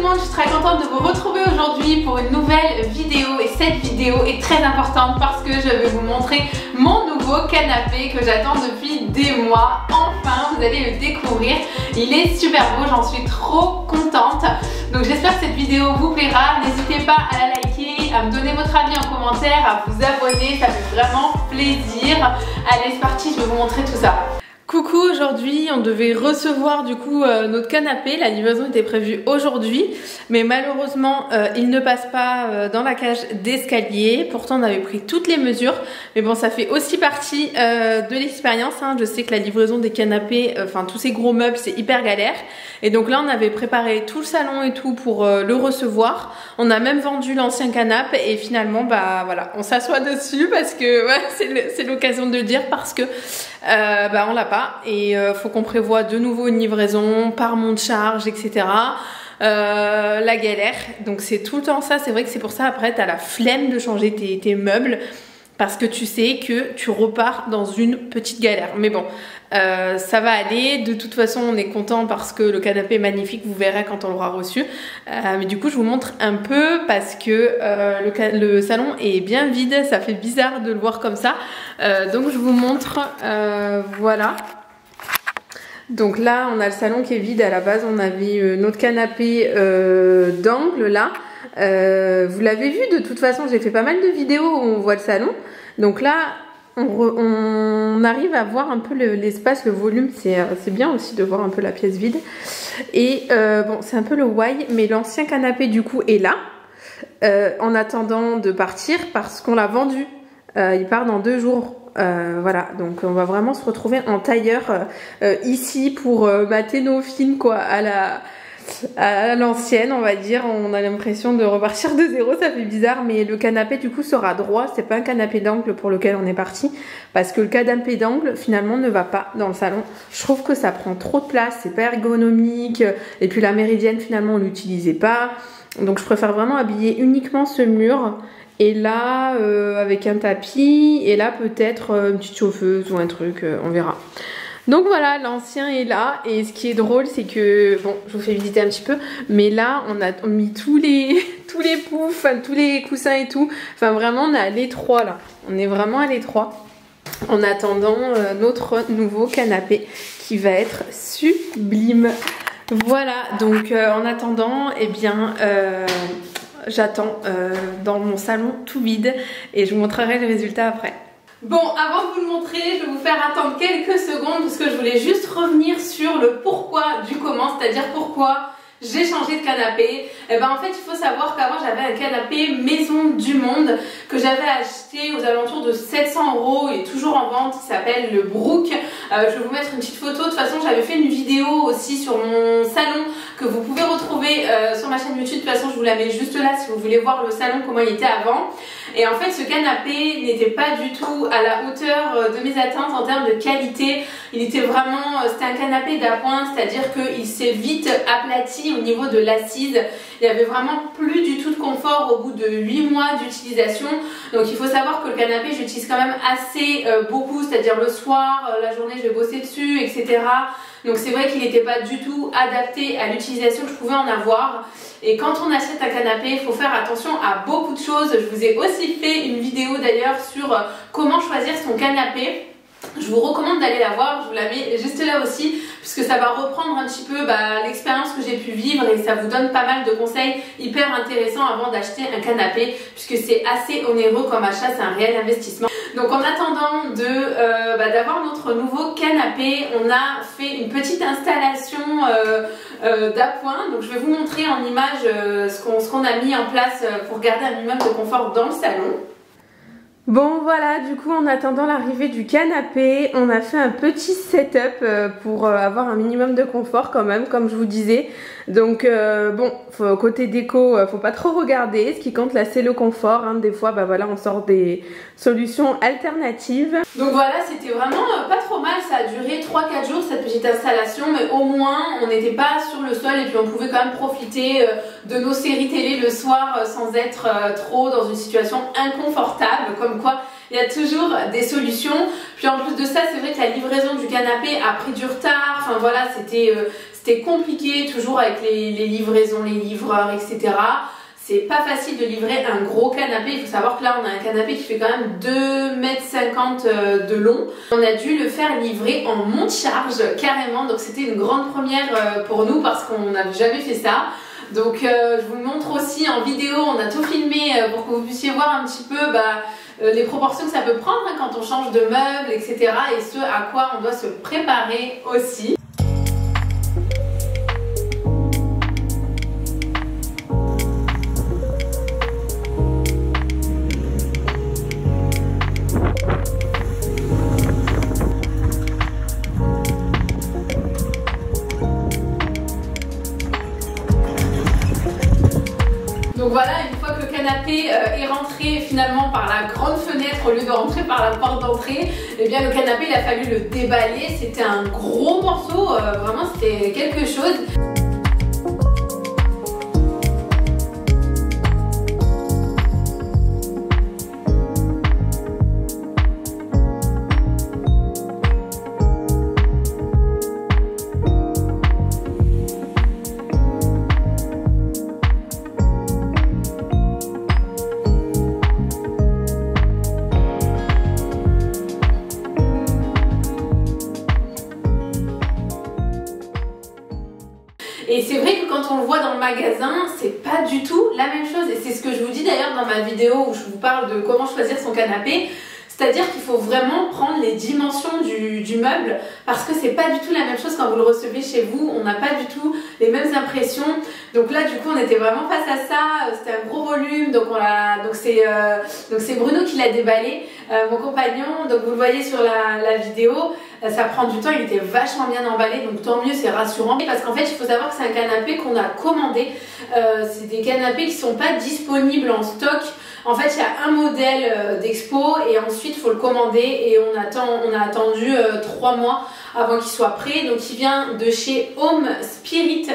monde, je suis très contente de vous retrouver aujourd'hui pour une nouvelle vidéo et cette vidéo est très importante parce que je vais vous montrer mon nouveau canapé que j'attends depuis des mois. Enfin, vous allez le découvrir, il est super beau, j'en suis trop contente. Donc j'espère que cette vidéo vous plaira, n'hésitez pas à la liker, à me donner votre avis en commentaire, à vous abonner, ça fait vraiment plaisir. Allez, c'est parti, je vais vous montrer tout ça. Coucou, aujourd'hui on devait recevoir du coup notre canapé, la livraison était prévue aujourd'hui mais malheureusement il ne passe pas dans la cage d'escalier, pourtant on avait pris toutes les mesures mais bon ça fait aussi partie de l'expérience, hein. Je sais que la livraison des canapés, enfin tous ces gros meubles c'est hyper galère et donc là on avait préparé tout le salon et tout pour le recevoir, on a même vendu l'ancien canapé et finalement bah voilà on s'assoit dessus parce que ouais, c'est l'occasion de le dire parce que bah on l'a pas et faut qu'on prévoie de nouveau une livraison par monte charge etc. La galère, donc c'est tout le temps ça. C'est vrai que c'est pour ça après t'as la flemme de changer tes meubles parce que tu sais que tu repars dans une petite galère, mais bon ça va aller, de toute façon on est content parce que le canapé est magnifique, vous verrez quand on l'aura reçu, mais du coup je vous montre un peu parce que le salon est bien vide, ça fait bizarre de le voir comme ça, donc je vous montre, voilà. Donc là on a le salon qui est vide, à la base on avait notre canapé d'angle là, vous l'avez vu de toute façon, j'ai fait pas mal de vidéos où on voit le salon, donc là on arrive à voir un peu l'espace, le volume, c'est bien aussi de voir un peu la pièce vide. Et bon c'est un peu le why, mais l'ancien canapé du coup est là, en attendant de partir parce qu'on l'a vendu, il part dans 2 jours. Voilà, donc on va vraiment se retrouver en tailleur ici pour mater nos films quoi, à l'ancienne on va dire. On a l'impression de repartir de zéro, ça fait bizarre, mais le canapé du coup sera droit, c'est pas un canapé d'angle pour lequel on est parti parce que le canapé d'angle finalement ne va pas dans le salon. Je trouve que ça prend trop de place, c'est pas ergonomique, et puis la méridienne finalement on l'utilisait pas, donc je préfère vraiment habiller uniquement ce mur. Et là avec un tapis, et là peut-être une petite chauffeuse ou un truc, on verra. Donc voilà, l'ancien est là, et ce qui est drôle c'est que, bon je vous fais visiter un petit peu, mais là on a mis tous les poufs, tous les coussins et tout, enfin vraiment on est à l'étroit là, on est vraiment à l'étroit en attendant notre nouveau canapé qui va être sublime. Voilà, donc en attendant, eh bien j'attends dans mon salon tout vide et je vous montrerai les résultats après. Bon, avant de vous le montrer, je vais vous faire attendre quelques secondes parce que je voulais juste revenir sur le pourquoi du comment, c'est-à-dire pourquoi j'ai changé de canapé. Et ben en fait il faut savoir qu'avant j'avais un canapé Maison du Monde que j'avais acheté aux alentours de 700 €, et toujours en vente, qui s'appelle le Brook. Je vais vous mettre une petite photo, de toute façon j'avais fait une vidéo aussi sur mon salon que vous pouvez retrouver sur ma chaîne YouTube, de toute façon je vous la mets juste là si vous voulez voir le salon comment il était avant. Et en fait ce canapé n'était pas du tout à la hauteur de mes attentes en termes de qualité. Il était vraiment, c'était un canapé d'appoint, c'est-à-dire qu'il s'est vite aplati au niveau de l'assise. Il n'y avait vraiment plus du tout de confort au bout de 8 mois d'utilisation. Donc il faut savoir que le canapé j'utilise quand même assez beaucoup, c'est-à-dire le soir, la journée je vais bosser dessus, etc. Donc c'est vrai qu'il n'était pas du tout adapté à l'utilisation que je pouvais en avoir. Et quand on achète un canapé, il faut faire attention à beaucoup de choses. Je vous ai aussi fait une vidéo d'ailleurs sur comment choisir son canapé. Je vous recommande d'aller la voir, je vous la mets juste là aussi, puisque ça va reprendre un petit peu l'expérience que j'ai pu vivre et ça vous donne pas mal de conseils hyper intéressants avant d'acheter un canapé, puisque c'est assez onéreux comme achat, c'est un réel investissement. Donc en attendant d'avoir notre nouveau canapé, on a fait une petite installation d'appoint. Donc je vais vous montrer en image ce qu'on a mis en place pour garder un minimum de confort dans le salon. Bon voilà, du coup en attendant l'arrivée du canapé, on a fait un petit setup pour avoir un minimum de confort quand même, comme je vous disais. Donc bon, côté déco, faut pas trop regarder, ce qui compte là c'est le confort, hein. Des fois bah voilà on sort des solutions alternatives. Donc voilà, c'était vraiment pas trop mal, ça a duré 3-4 jours cette petite installation, mais au moins on n'était pas sur le sol et puis on pouvait quand même profiter de nos séries télé le soir sans être trop dans une situation inconfortable, comme quoi il y a toujours des solutions. Puis en plus de ça, c'est vrai que la livraison du canapé a pris du retard. Enfin voilà, c'était compliqué toujours avec les livraisons, les livreurs, etc. C'est pas facile de livrer un gros canapé. Il faut savoir que là, on a un canapé qui fait quand même 2,50 m de long. On a dû le faire livrer en monte-charge carrément. Donc c'était une grande première pour nous parce qu'on n'avait jamais fait ça. Donc je vous le montre aussi en vidéo. On a tout filmé pour que vous puissiez voir un petit peu les proportions que ça peut prendre hein, quand on change de meubles, etc. Et ce à quoi on doit se préparer aussi. Donc voilà, une fois que le canapé est rentré finalement par la grande fenêtre au lieu de rentrer par la porte d'entrée, eh bien le canapé il a fallu le déballer. C'était un gros morceau, vraiment c'était quelque chose. Et c'est vrai que quand on le voit dans le magasin, c'est pas du tout la même chose. Et c'est ce que je vous dis d'ailleurs dans ma vidéo où je vous parle de comment choisir son canapé. C'est-à-dire qu'il faut vraiment prendre les dimensions du meuble parce que c'est pas du tout la même chose quand vous le recevez chez vous. On n'a pas du tout les mêmes impressions. Donc là, du coup, on était vraiment face à ça. C'était un gros volume. Donc c'est Bruno qui l'a déballé, mon compagnon. Donc vous le voyez sur la vidéo. Ça prend du temps. Il était vachement bien emballé. Donc tant mieux, c'est rassurant. Parce qu'en fait, il faut savoir que c'est un canapé qu'on a commandé. C'est des canapés qui sont pas disponibles en stock. En fait, il y a un modèle d'expo et ensuite il faut le commander et on a attendu 3 mois avant qu'il soit prêt. Donc il vient de chez Home Spirit.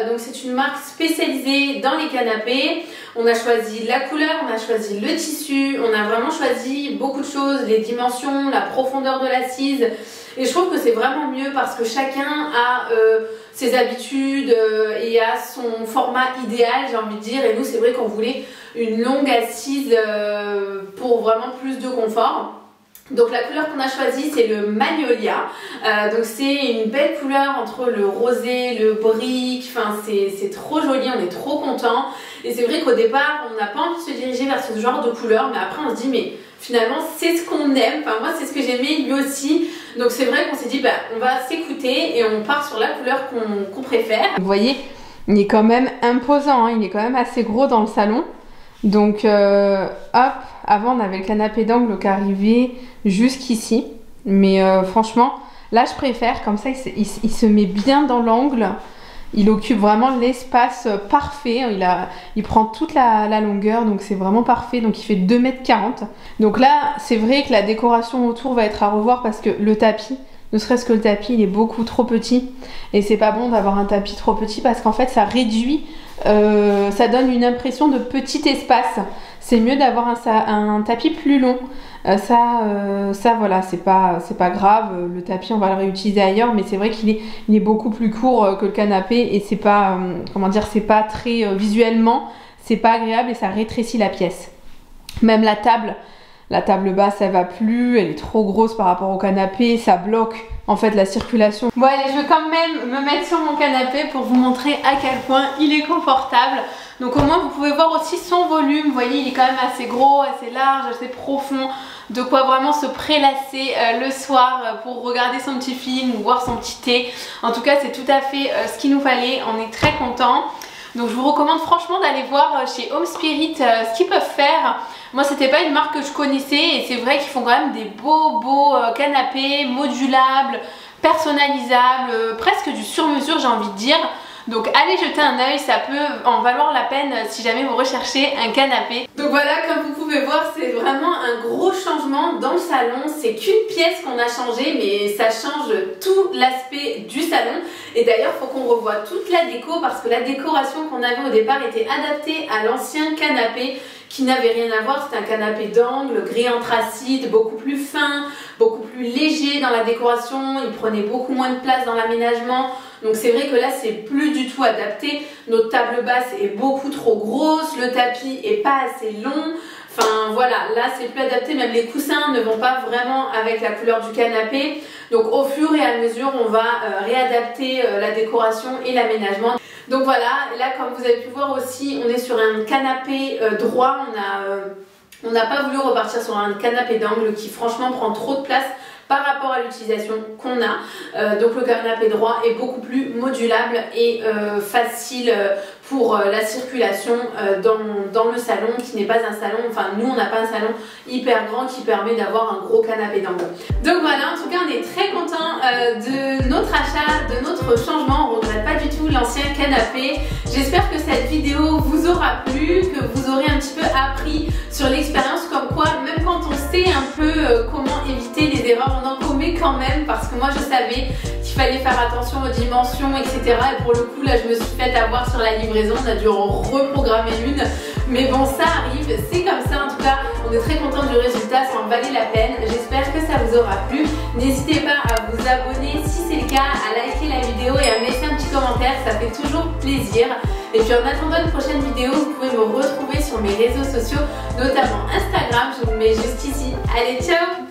Donc c'est une marque spécialisée dans les canapés. On a choisi la couleur, on a choisi le tissu, on a vraiment choisi beaucoup de choses, les dimensions, la profondeur de l'assise. Et je trouve que c'est vraiment mieux parce que chacun a ses habitudes et a son format idéal, j'ai envie de dire. Et nous, c'est vrai qu'on voulait une longue assise pour vraiment plus de confort. Donc la couleur qu'on a choisie c'est le Magnolia, donc c'est une belle couleur entre le rosé, le brique, enfin c'est trop joli, on est trop content. Et c'est vrai qu'au départ on n'a pas envie de se diriger vers ce genre de couleur, mais après on se dit mais finalement c'est ce qu'on aime, enfin moi c'est ce que j'aimais, lui aussi. Donc c'est vrai qu'on s'est dit on va s'écouter et on part sur la couleur qu'on préfère. Vous voyez, il est quand même imposant, hein, il est quand même assez gros dans le salon. Donc hop, avant on avait le canapé d'angle qui arrivait jusqu'ici, mais franchement là je préfère, comme ça il se met bien dans l'angle, il occupe vraiment l'espace parfait, il prend toute la longueur, donc c'est vraiment parfait, donc il fait 2,40 m. Donc là c'est vrai que la décoration autour va être à revoir parce que le tapis, ne serait-ce que le tapis il est beaucoup trop petit et c'est pas bon d'avoir un tapis trop petit parce qu'en fait ça réduit, ça donne une impression de petit espace. C'est mieux d'avoir un tapis plus long. Ça voilà, c'est pas grave, le tapis on va le réutiliser ailleurs, mais c'est vrai qu'il est beaucoup plus court que le canapé et c'est pas, comment dire, c'est pas très visuellement, c'est pas agréable et ça rétrécit la pièce. Même la table basse elle va plus, elle est trop grosse par rapport au canapé, ça bloque en fait la circulation. Bon allez, je vais quand même me mettre sur mon canapé pour vous montrer à quel point il est confortable. Donc au moins vous pouvez voir aussi son volume, vous voyez il est quand même assez gros, assez large, assez profond. De quoi vraiment se prélasser le soir pour regarder son petit film ou boire son petit thé. En tout cas c'est tout à fait ce qu'il nous fallait, on est très contents. Donc je vous recommande franchement d'aller voir chez Home Spirit ce qu'ils peuvent faire. Moi c'était pas une marque que je connaissais et c'est vrai qu'ils font quand même des beaux canapés modulables, personnalisables, presque du sur-mesure j'ai envie de dire. Donc allez jeter un œil, ça peut en valoir la peine si jamais vous recherchez un canapé. Donc voilà, comme vous pouvez voir, c'est vraiment un gros changement dans le salon. C'est qu'une pièce qu'on a changé, mais ça change tout l'aspect du salon. Et d'ailleurs, il faut qu'on revoie toute la déco parce que la décoration qu'on avait au départ était adaptée à l'ancien canapé qui n'avait rien à voir. C'était un canapé d'angle, gris anthracite, beaucoup plus fin, beaucoup plus léger dans la décoration. Il prenait beaucoup moins de place dans l'aménagement. Donc c'est vrai que là, c'est plus du tout adapté. Notre table basse est beaucoup trop grosse, le tapis est pas assez long. Enfin voilà, là c'est plus adapté, même les coussins ne vont pas vraiment avec la couleur du canapé. Donc au fur et à mesure, on va réadapter la décoration et l'aménagement. Donc voilà, là comme vous avez pu voir aussi, on est sur un canapé droit. On n'a pas voulu repartir sur un canapé d'angle qui franchement prend trop de place par rapport à l'utilisation qu'on a. Donc le canapé droit est beaucoup plus modulable et facile pour la circulation dans le salon, qui n'est pas un salon, enfin nous on n'a pas un salon hyper grand qui permet d'avoir un gros canapé d'angle. Donc voilà, en tout cas on est très content de notre achat, de notre changement. On ne regrette pas du tout l'ancien canapé. J'espère que cette vidéo vous aura plu, que vous aurez un petit peu appris sur l'expérience, comme quoi même quand on sait un peu comment éviter les erreurs, on en commet quand même, parce que moi je savais qu'il fallait faire attention aux dimensions, etc. Et pour le coup là je me suis fait avoir sur la livraison, on a dû en reprogrammer une, mais bon ça arrive, c'est comme ça. En tout cas on est très content du résultat, ça en valait la peine. J'espère que ça vous aura plu. N'hésitez pas à vous abonner si c'est le cas, à liker la vidéo et à me laisser un petit commentaire, ça fait toujours plaisir. Et puis en attendant une prochaine vidéo, vous pouvez me retrouver sur mes réseaux sociaux, notamment Instagram, je vous le mets juste ici. Allez, ciao!